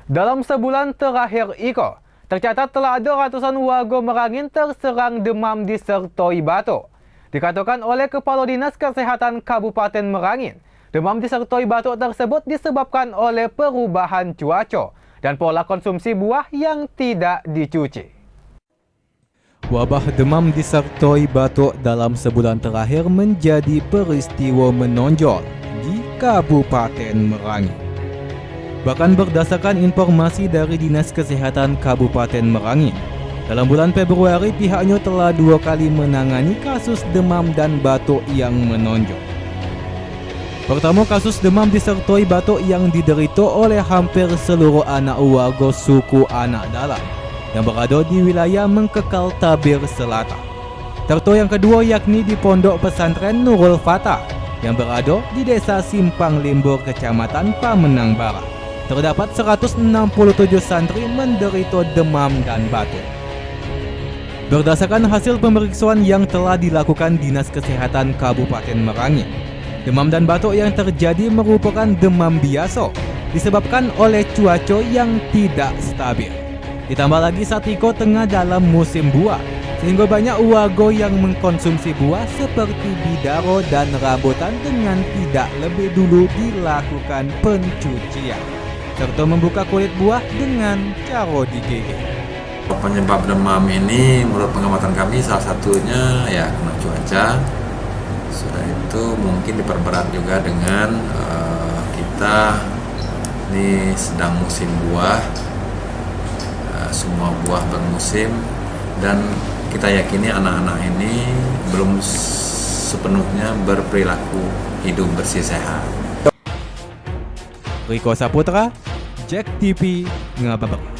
Dalam sebulan terakhir Iko, tercatat telah ada ratusan warga Merangin terserang demam disertai batuk. Dikatakan oleh Kepala Dinas Kesehatan Kabupaten Merangin, demam disertai batuk tersebut disebabkan oleh perubahan cuaca dan pola konsumsi buah yang tidak dicuci. Wabah demam disertai batuk dalam sebulan terakhir menjadi peristiwa menonjol di Kabupaten Merangin. Bahkan berdasarkan informasi dari Dinas Kesehatan Kabupaten Merangin, dalam bulan Februari pihaknya telah 2 kali menangani kasus demam dan batuk yang menonjol. Pertama, kasus demam disertai batuk yang diderita oleh hampir seluruh anak warga suku Anak Dalam yang berada di wilayah Mengkekal Tabir Selatan. Serta yang kedua yakni di Pondok Pesantren Nurul Fatah yang berada di Desa Simpang Limbur, Kecamatan Pamenang Barat. Terdapat 167 santri menderita demam dan batuk. Berdasarkan hasil pemeriksaan yang telah dilakukan Dinas Kesehatan Kabupaten Merangin, demam dan batuk yang terjadi merupakan demam biasa disebabkan oleh cuaca yang tidak stabil. Ditambah lagi saat Iko tengah dalam musim buah, sehingga banyak warga yang mengkonsumsi buah seperti bidaro dan rambutan dengan tidak lebih dulu dilakukan pencucian, serta membuka kulit buah dengan cara digigit. Penyebab demam ini menurut pengamatan kami salah satunya ya karena cuaca. Sudah itu mungkin diperberat juga dengan kita ini sedang musim buah, semua buah bermusim, dan kita yakini anak-anak ini belum sepenuhnya berperilaku hidup bersih sehat. Riko Saputra, Jack TV, Ngababer.